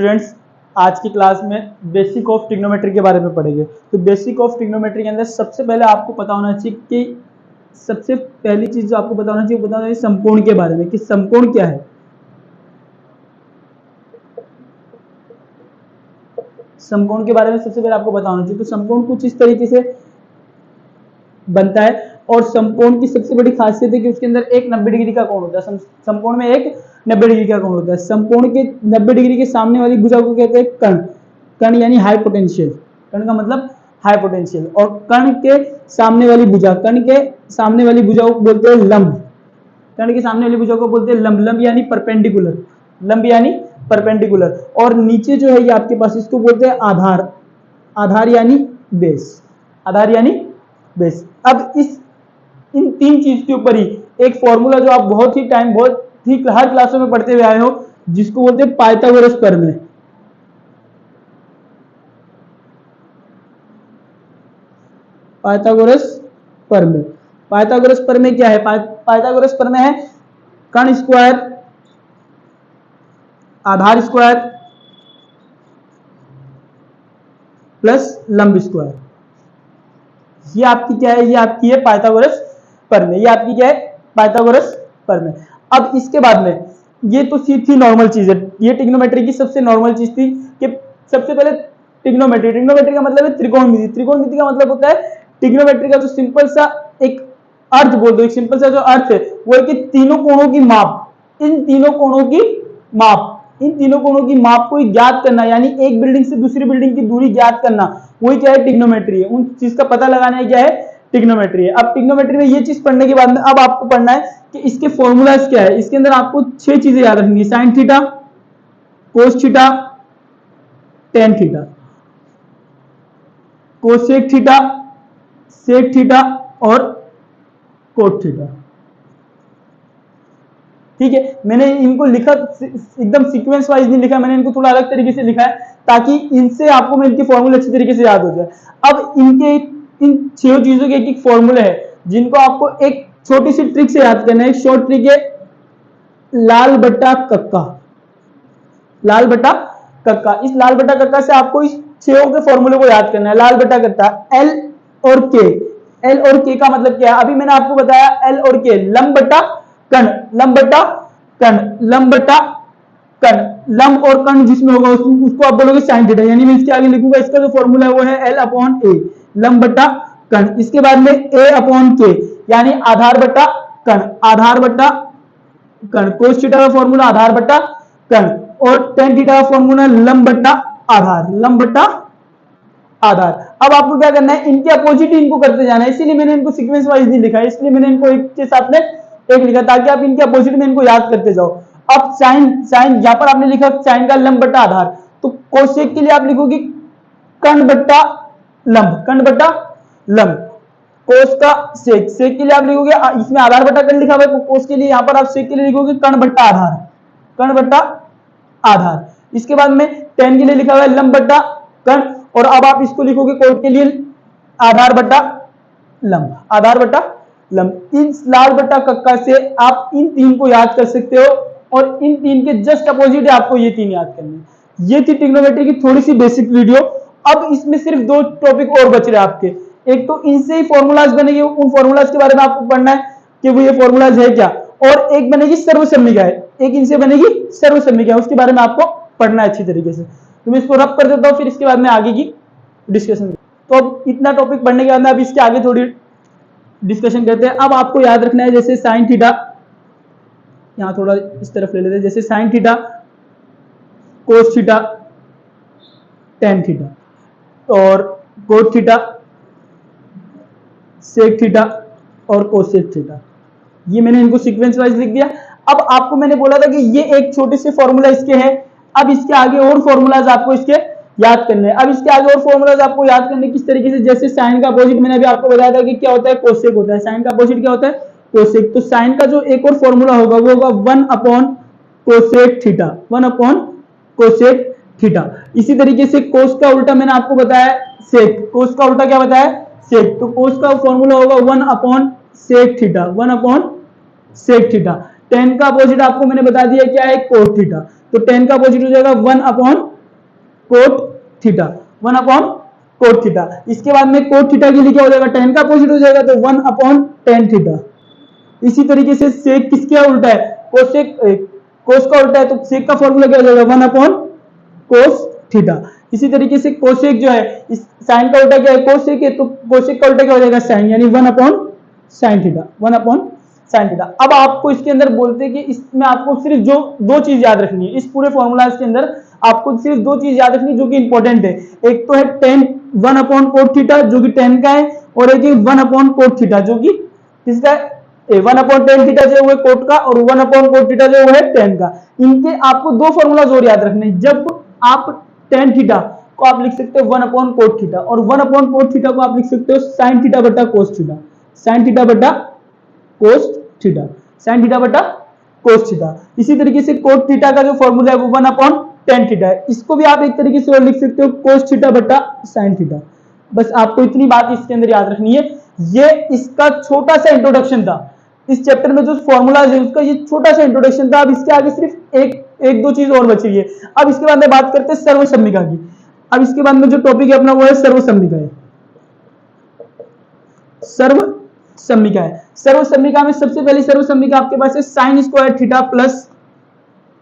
Students, आज की class में बेसिक ऑफ ट्रिग्नोमेट्री के बारे में पढ़ेंगे। तो बेसिक ऑफ ट्रिग्नोमेट्री के अंदर सबसे पहले आपको पता होना चाहिए कि सबसे पहली चीज जो आपको पता होना चाहिए, पता होना चाहिए समकोण के बारे में कि समकोण क्या है। समकोण के बारे में सबसे पहले आपको पता होना चाहिए। तो समकोण कुछ इस तरीके से बनता है और समकोण की सबसे बड़ी खासियत है कि उसके अंदर एक 90 डिग्री का कोण होता है। समकोण में एक 90 डिग्री का कोण होता है। समकोण के 90 डिग्री के सामने वाली भुजा को कहते हैं कर्ण। कर्ण यानी हाई पोटेंशियल। कर्ण का मतलब हाई पोटेंशियल। और कर्ण के सामने वाली भुजा, कर्ण के सामने वाली भुजा को बोलते हैं लंब। कर्ण के सामने वाली भुजा को बोलते हैं लंब। लंब यानी परपेंडिकुलर। लंब यानी परपेंडिकुलर। और नीचे जो है ये आपके पास, इसको बोलते हैं आधार। आधार यानी बेस। आधार यानी बेस। अब इन तीन चीज के ऊपर ही एक फॉर्मूला जो आप बहुत ही हर क्लासों में पढ़ते हुए आए हो, जिसको बोलते हैं पाइथागोरस प्रमेय। पाइथागोरस प्रमेय। पाइथागोरस प्रमेय क्या है? पाइथागोरस प्रमेय है कर्ण स्क्वायर आधार स्क्वायर प्लस लंब स्क्वायर। ये आपकी क्या है? ये आपकी है पाइथागोरस प्रमेय। ये आपकी क्या है? पाइथागोरस प्रमेय। अब इसके बाद में ये तो थी नॉर्मल चीज है। ये ट्रिग्नोमेट्री की सबसे नॉर्मल चीज थी कि सबसे पहले ट्रिग्नोमेट्री का मतलब है त्रिकोणमिति। त्रिकोणमिति का मतलब होता है ट्रिग्नोमेट्री का जो सिंपल सा एक अर्थ बोल दो, एक सिंपल सा जो अर्थ है वो है कि तीनों कोणों की माप, इन तीनों कोणों की माप को ज्ञात करना, यानी एक बिल्डिंग से दूसरी बिल्डिंग की दूरी ज्ञात करना, वही क्या है? ट्रिग्नोमेट्री है। उन चीज का पता लगाना है क्या है? ट्रिग्नोमेट्री है। अब ट्रिग्नोमेट्री में ये चीज पढ़ने के बाद में अब आपको पढ़ना है कि इसके फॉर्मूलाज क्या है। इसके अंदर आपको 6 चीजें याद रखनी है: sine theta, cos theta, tan theta, cosec theta, sec theta और कोट थीटा। ठीक है, मैंने इनको लिखा एकदम सीक्वेंस वाइज नहीं लिखा, मैंने इनको थोड़ा अलग तरीके से लिखा है ताकि इनसे आपको मैं इनके फॉर्मूले अच्छी तरीके से याद हो जाए। अब इनके इन 6 चीजों के एक फॉर्मूले है जिनको आपको एक छोटी सी ट्रिक से याद करना है। एक शॉर्ट ट्रिक है लाल बट्टा कक्का। लाल बट्टा कक्का। इस लाल बट्टा कक्का से आपको इस 6 के फॉर्मूले को याद करना है। लाल बट्टा कक्का एल और के। एल और के का मतलब क्या है? अभी मैंने आपको बताया एल और के, लंब बट्टा कर्ण, लंब बट्टा कर्ण, लंब बट्टा कर्ण। लंब और कर्ण जिसमें होगा उसको आप बोलोगे साइन थीटा, यानी मैं इसके आगे लिखूंगा इसका जो फॉर्मूला है वो है एल अपॉन ए, लंब बट्टा कर्ण। इसके बाद में ए अपॉन के यानी आधार बट्टा कर्ण, आधार बट्टा कर्ण। कोस थीटा का फॉर्मूला आधार बट्टा कर्ण और टेन थीटा का फॉर्मूला लंब बट्टा आधार, लंब बट्टा आधार। अब आपको क्या करना है? इनके अपोजिट ही इनको करते जाना है, इसीलिए मैंने इनको सीक्वेंस वाइज नहीं लिखा है, इसलिए मैंने इनको एक के साथ में एक लिखा ताकि आप इनके अपोजिट में इनको याद करते जाओ। अब साइन यहां पर आपने लिखा साइन का लंब बट्टा आधार, तो कोसेक के लिए आप लिखोगे कर्ण बट्टा लंब, कर्ण बट्टा लंब। कोस का सेक, सेक के लिए आप लिखोगे, इसमें आधार बट्टा कर्ण लिखा हुआ है, कोस के लिए यहां पर आप सेक के लिए लिखोगे कर्ण बट्टा आधार, कर्ण बट्टा आधार। इसके बाद में टेन के लिए लिखा हुआ है लंब बट्टा कर्ण, और अब आप इसको लिखोगे कोट के लिए आधार बट्टा लंब, आधार बट्टा लंब। इस लाल बट्टा कक्का से आप इन 3 को याद कर सकते हो और इन 3 के जस्ट अपोजिट है आपको ये 3 याद करने। ये थी ट्रिग्नोमेट्री की थोड़ी सी बेसिक वीडियो। अब इसमें सिर्फ 2 टॉपिक और बच रहे आपके। एक तो इनसे ही फॉर्मूलाज बनेंगे, उन फॉर्मूलाज के बारे में आपको पढ़ना है कि वो ये फॉर्मूलाज है क्या, और एक बनेगी सर्वसम्मिका है, एक इनसे बनेगी सर्वसम्मिका, उसके बारे में आपको पढ़ना है अच्छी तरीके से। तो मैं इसको रब कर देता हूं, फिर इसके बाद में आगे की डिस्कशन। तो अब इतना टॉपिक पढ़ने के बाद में अब इसके आगे थोड़ी डिस्कशन करते हैं। अब आपको याद रखना है जैसे साइन थीटा, यहां थोड़ा इस तरफ ले लेते हैं, जैसे sign theta, cos theta, tan theta और कोट थीटा, सेक थीटा और कोसेक थीटा। ये मैंने इनको सीक्वेंस वाइज लिख दिया। अब आपको मैंने बोला था कि ये एक छोटे से फॉर्मूला इसके हैं, अब इसके आगे और फॉर्मूलाज आपको इसके याद करने हैं। अब इसके आगे और फॉर्मूलाज आपको याद करने किस तरीके से, जैसे साइन का अपोजिट मैंने अभी आपको बताया था कि क्या होता है? कोसेक होता है। साइन का अपोजिट क्या होता है? कोसेक। तो साइन का जो एक और फॉर्मूला होगा वो होगा 1 upon cosec theta, 1 upon cosec theta. इसी तरीके से कोस का उल्टा मैंने आपको बताया सेक, कोस का उल्टा क्या बताया? सेक। तो कोस का फॉर्मूला होगा 1 upon sec theta, 1 upon sec theta. Tan का अपोजिट आपको मैंने बता दिया क्या है? Cot theta. तो tan का अपोजिट हो जाएगा 1 upon cot theta, 1 upon cot theta. इसके बाद में कोट थीटा के लिए क्या हो जाएगा, tan का अपोजिट हो जाएगा तो 1 अपॉन tan थीटा। इसी तरीके से सेक किसका उल्टा है, कोसेक, कोस का उल्टा है, तो सेक का फॉर्मूला क्या हो जाएगा 1 अपॉन कोस थीटा। इसी तरीके से कोसेक जो है, इस साइन का उल्टा क्या है कोसेक है, तो कोसेक का उल्टा क्या हो जाएगा साइन, यानी 1 upon sine theta, 1 upon sine theta. अब आपको इसके अंदर बोलते हैं कि इसमें आपको सिर्फ जो दो चीज याद रखनी है, इस पूरे फॉर्मूला के अंदर आपको सिर्फ दो चीज याद रखनी है जो कि इंपॉर्टेंट है। एक तो है tan 1 अपॉन कोट थीटा जो कि tan का है, और एक है 1 अपॉन कोट थीटा जो कि किसका है, 1 अपॉन tan थीटा जो है कोट का, और 1 अपॉन कोट थीटा जो है tan का। इनके आपको दो फॉर्मूला और याद रखने हैं। जब आप tan थीटा को आप लिख सकते हो 1 अपॉन कोट थीटा, और 1 अपॉन कोट थीटा को आप लिख सकते हो साइन थीटा बटा कोस थीटा, साइन थीटा बटा कोस थीटा, साइन थीटा बटा कोस थीटा। इसी तरीके से कोट थीटा का जो फॉर्मूला है वो 1 अपॉन tan थीटा है, इसको भी आप एक तरीके से और लिख सकते हो कोस थीटा बटा साइन थीटा। बस आपको इतनी बात इसके अंदर याद रखनी है। ये इसका छोटा सा इंट्रोडक्शन था, इस चैप्टर में जो फॉर्मूलाज है उसका ये छोटा सा इंट्रोडक्शन था। अब इसके आगे सिर्फ एक दो चीज और बची है। अब इसके बाद में बात करते हैं सर्वसम्मिका की। अब इसके बाद में जो टॉपिक है अपना वो है सर्वसम्मिका है, सर्वसम्मिका है। सर्वसम्मिका में सबसे पहली सर्वसम्मिका आपके पास है sign square theta plus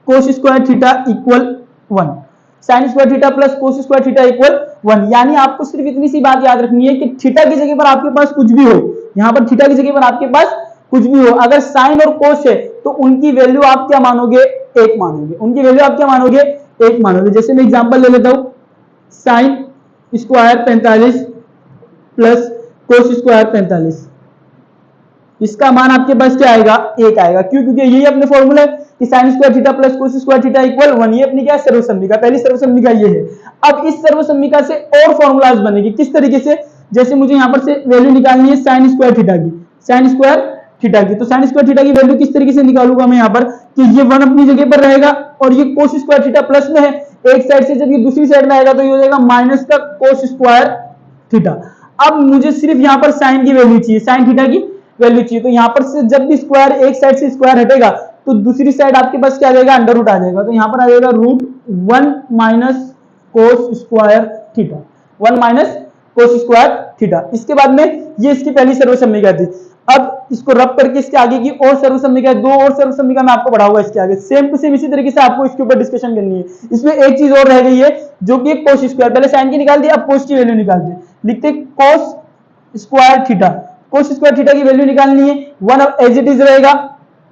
cos square theta equal 1, sign square theta plus cos square theta equal 1। यानी आपको सिर्फ इतनी सी बात याद रखनी है कि थीटा की जगह पर आपके पास कुछ भी हो, यहां पर थीटा की जगह पर आपके पास कुछ भी हो, अगर साइन और कोस है तो उनकी वैल्यू आप क्या मानोगे, एक मानोगे, उनकी वैल्यू आप क्या मानोगे, एक मानोगे। जैसे मैं एग्जांपल ले लेता हूं, sine square 45 plus cos square 45, इसका मान आपके पास क्या आएगा, एक आएगा। क्यों, क्योंकि यही अपने फॉर्मूला है कि sign square theta plus cos square theta equal 1। ये अपनी क्या है, सर्वसम्मिका, पहली सर्वसम्मिका ये है। अब इस सर्वसम्मिका से और फॉर्मूलाज बनेगी, किस तरीके से, जैसे मुझे यहां पर से वैल्यू निकालनी है साइन स्क्वायर थीटा की, साइन स्क्वायर थीटा की, तो साइन स्क्वायर थीटा की वैल्यू किस तरीके से निकालूंगा मैं यहाँ पर, कि ये 1 अपनी जगह पर रहेगा और ये कोस स्क्वायर थीटा प्लस में है, एक साइड से जब ये दूसरी साइड में आएगा तो ये हो जाएगा माइनस का कोस स्क्वायर थीटा। अब मुझे सिर्फ यहाँ पर साइन की वैल्यू चाहिए, साइन थीटा की वैल्यू चाहिए, तो यहाँ पर से जब भी स्क्वायर एक साइड से स्क्वायर हटेगा तो दूसरी साइड आपके पास क्या आ जाएगा, अंडर रूट आ जाएगा, तो यहाँ पर आ जाएगा root 1 minus cos square theta, 1 minus cos square theta. इसके बाद में ये इसकी पहली सर्वसम्मिका थी। अब इसको रब करके इसके आगे की और सर्वसम्मिका, दो और सर्वसम्मिका मैं आपको पढ़ाऊंगा इसके आगे, सेम टू सेम इसी तरीके से आपको इसके ऊपर डिस्कशन करनी है। इसमें एक चीज और रह गई है जो कि कोस स्क्वायर, पहले साइन की निकाल दी, अब कोस की वैल्यू निकाल दी, लिखते कोस स्क्वायर थीटा, कोस स्क्वायर थीटा की वैल्यू निकालनी है, 1 एज इट इज रहेगा,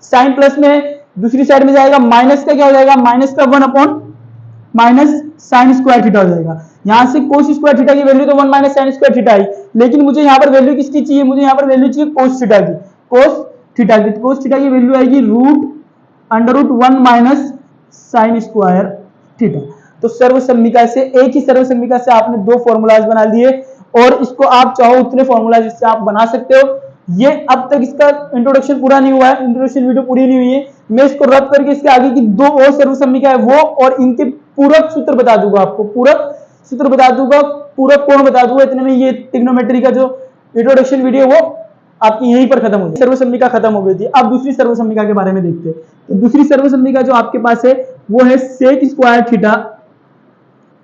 साइन प्लस में है, दूसरी साइड में जाएगा माइनस का क्या हो जाएगा, माइनस का 1 upon minus sine square theta हो जाएगा। यहां से कोस स्क्वायर थीटा की वैल्यू तो 1 माइनस साइन स्क्वायर थीटा आई, लेकिन मुझे यहां पर वैल्यू किसकी चाहिए, मुझे यहां पर वैल्यू चाहिए कोस थीटा की, कोस थीटा की, कोस थीटा की वैल्यू आएगी root under root 1 minus sine square theta. तो सर्वसम्मिका से, एक ही सर्वसम्मिका से आपने दो फॉर्मूलाज बना दिए, और इसको आप चाहो उतने फॉर्मूलाज इससे आप बना सकते हो। ये अब तक इसका इंट्रोडक्शन पूरा नहीं हुआ है, इंट्रोडक्शन वीडियो पूरी नहीं हुई है, मैं इसको रब करके इसके आगे की दो और सर्वसम्मिका है वो और इनके पूरक सूत्र बता दूंगा, आपको पूरक सूत्र बता दूंगा, पूरक कोण बता दूंगा। इतने में ये ट्रिग्नोमेट्री का जो इंट्रोडक्शन वीडियो वो आपकी यहीं पर खत्म होगी, सर्वसम्मिका खत्म हो गई थी। अब दूसरी सर्वसम्मिका के बारे में देखते हैं। तो दूसरी सर्वसम्मिका जो आपके पास है वो है sec square theta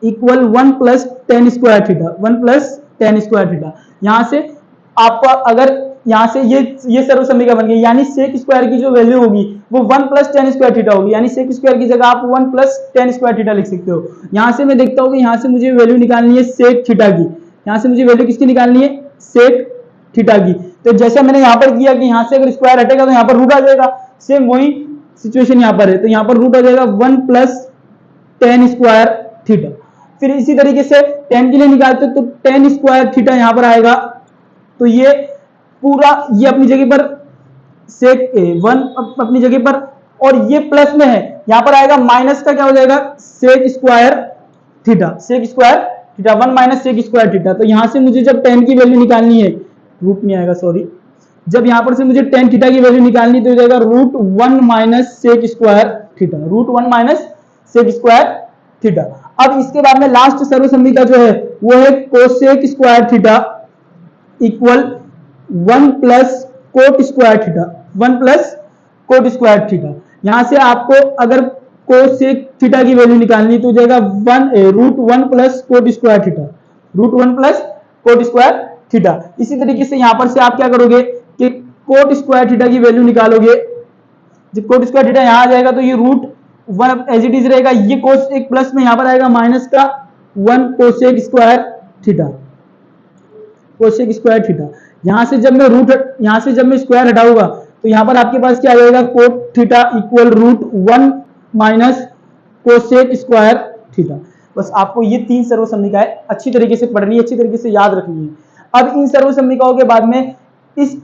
equal 1 plus tan square theta, 1 plus tan square theta. यहां से आपको अगर यहां से ये सर्वसम्मिका बन गई, यानी सेक स्क्वायर की जो वैल्यू होगी वो 1 प्लस टेन स्क्वायर थीटा होगी, यानी सेक स्क्वायर की जगह आप 1 प्लस टेन स्क्वायर थीटा लिख सकते हो। यहां से मैं देखता हूं कि यहां से मुझे वैल्यू निकालनी है सेक थीटा की, यहां से मुझे वैल्यू किसकी निकालनी है, सेक थीटा की। तो जैसा मैंने यहां पर किया कि यहां से अगर स्क्वायर हटेगा तो यहां पर रूट आ जाएगा, सेम वही सिचुएशन यहां पर है, तो यहां पर रूट आ जाएगा 1 प्लस टेन स्क्वायर थीटा। फिर इसी तरीके से टेन के लिए निकालते तो टेन स्क्वायर थीटा यहां पर आएगा, तो ये पूरा ये अपनी जगह पर सेक 1 अपनी जगह पर, और ये प्लस में है, यहां पर आएगा माइनस का क्या हो जाएगा, sec square theta, sec square theta 1 minus sec square theta. तो यहां से मुझे जब टेन की वैल्यू निकालनी है, रूट नहीं आएगा सॉरी, जब यहां पर से मुझे टेन थीटा की वैल्यू निकालनी तो हो जाएगा root 1 minus sec square theta, root 1 minus sec square theta. अब इसके बाद में लास्ट सर्वसम्मिका जो है वो है cosec square theta equal 1 plus coat square theta, 1 plus coat square theta. यहां से आपको अगर कोसेक थीटा की वैल्यू निकालनी तो जाएगा √1 plus coat square theta, √1 plus coat square theta. इसी तरीके से यहां पर से आप क्या करोगे कि कोट स्क्वायर थीटा की वैल्यू निकालोगे। जब कोट स्क्वायर थीटा यहां आ जाएगा तो ये √1 एज इट इज रहेगा, ये कोसेक प्लस में यहां पर आएगा माइनस का 1 cosec square theta, cosec square theta. यहां से जब मैं स्क्वायर हटाऊंगा तो यहां पर आपके पास क्या आ जाएगा, cot theta equal √1 minus cosec square theta. बस आपको ये 3 सर्वसम्मिकाएं अच्छी तरीके से पढ़नी है, अच्छी तरीके से याद रखनी है। अब इन सर्वसम्मिकाओं के बाद में इस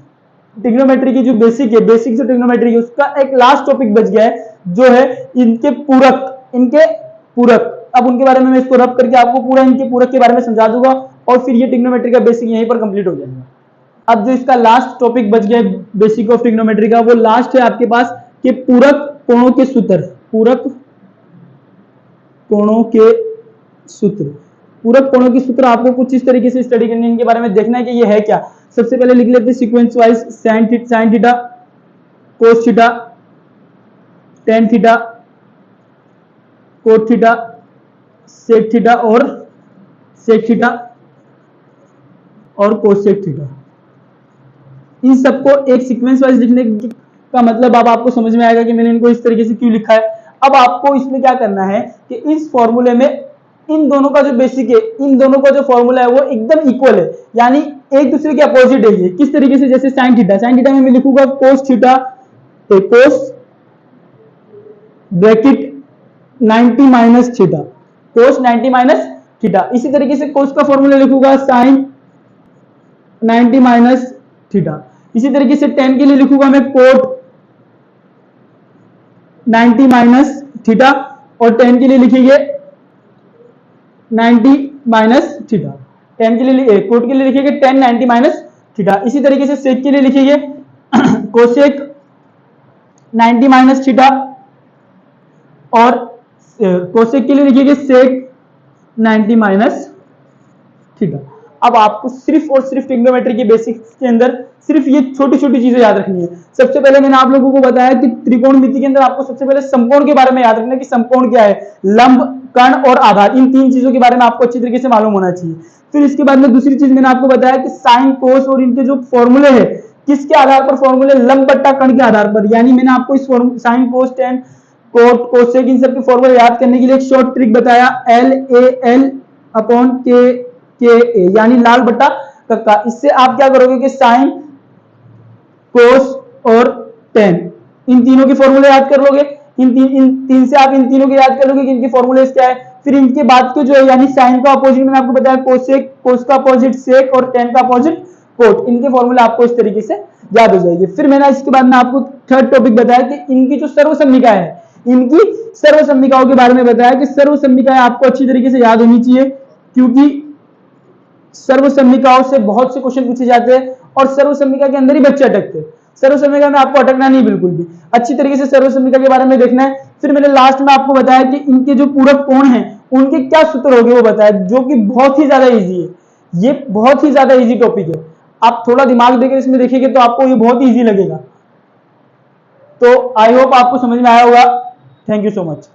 ट्रिग्नोमेट्री की जो बेसिक जो ट्रिग्नोमेट्री है उसका एक लास्ट टॉपिक बच गया है, जो है इनके पूरक। अब उनके बारे में मैं इसको रब करके आपको पूरा इनके पूरक के बारे में समझा दूंगा और फिर ये ट्रिग्नोमेट्री का बेसिक यहीं पर कंप्लीट हो जाएगा। अब जो इसका लास्ट टॉपिक बच गया है बेसिक ऑफ ट्रिग्नोमेट्री का, वो लास्ट है आपके पास कि पूरक कोणों के सूत्र। पूरक कोणों के सूत्र आपको कुछ इस तरीके से स्टडी करनी है, इनके बारे में देखना है कि ये है क्या। सबसे पहले लिख लेते हैं sequence wise, sine theta, cos theta, tan theta, cot theta, sec theta और कोसेक थीटा। इन सबको एक सीक्वेंस वाइज लिखने का मतलब अब आपको समझ में आएगा कि मैंने इनको इस तरीके से क्यों लिखा है। अब आपको इसमें क्या करना है कि इस फॉर्मूले में इन दोनों का जो बेसिक है, इन दोनों का जो फॉर्मूला है वो एकदम इक्वल है, यानी एक दूसरे के अपोजिट है ये। किस तरीके से, जैसे साइन थीटा में मैं लिखूंगा कोस थीटा, कोस ब्रैकेट 90 माइनस थीटा, कोस 90 माइनस थीटा। इसी तरीके से कोस का फॉर्मूला लिखूंगा साइन 90 माइनस थीटा। इसी तरीके से टेन के लिए लिखूंगा मैं कोट 90 माइनस थीटा और टेन के लिए लिखिए 90 माइनस थीटा। टेन के लिए कोट के लिए लिखिए 10 90 माइनस थीटा। इसी तरीके से सेक के लिए लिखिए कोसेक 90 माइनस थीटा और कोसेक के लिए लिखिए सेक 90 माइनस थीटा। अब आपको सिर्फ और सिर्फ ट्रिग्नोमेट्री के बेसिक्स के अंदर सिर्फ ये छोटी छोटी चीजें याद रखनी है। सबसे पहले मैंने आप लोगों को बताया कि त्रिकोणमिति के अंदर आपको सबसे पहले समकोण के बारे में याद रखना है कि समकोण क्या है, लंब, कर्ण और आधार, इन 3 चीजों के बारे में आपको अच्छी तरीके से मालूम होना चाहिए। फिर इसके बाद में दूसरी चीज मैंने आपको बताया कि साइन, कोस और इनके जो फॉर्मूले है किसके आधार पर फॉर्मूले, लंब बट्टा कर्ण के आधार पर। यानी मैंने आपको इस साइन, कोस, टेन, कोट, कोसेक इन सब के फॉर्मूले याद करने के लिए एक शॉर्ट ट्रिक बताया, LAL अपॉन KA, यानी लाल बट्टा कक्का। इससे आप क्या करोगे कि साइन, कोस और टेन इन तीनों के फॉर्मूले याद कर लोगे। इन तीन से आप इन तीनों के याद कर लोगे कि इनके फॉर्मूले क्या है। फिर इनके बाद के जो है यानी साइन का अपोजिट मैंने आपको बताया कोसेक, कोस का अपोजिट सेक और टेन का अपोजिट कोट, इनके फॉर्मूले आपको इस तरीके से याद हो जाएगी। फिर मैंने इसके बाद में आपको थर्ड टॉपिक बताया कि इनकी जो सर्वसम्मिकाएं है, इनकी सर्वसम्मिकाओं के बारे में बताया कि सर्वसम्मिकाएं आपको अच्छी तरीके से याद होनी चाहिए, क्योंकि सर्वसम्मिकाओं से बहुत से क्वेश्चन पूछे जाते हैं और सर्वसम्मिका के अंदर ही बच्चे अटकते हैं। सर्वसम्मिका में आपको अटकना नहीं, बिल्कुल भी अच्छी तरीके से सर्वसम्मिका के बारे में देखना है। फिर मैंने लास्ट में आपको बताया कि इनके जो पूरक कोण हैं उनके क्या सूत्र होंगे वो बताया, जो कि बहुत ही ज्यादा इजी है। ये बहुत ही ज्यादा इजी टॉपिक है, आप थोड़ा दिमाग देकर इसमें देखिएगा तो आपको ये बहुत इजी लगेगा। तो आई होप आपको समझ में आया होगा। Thank you so much.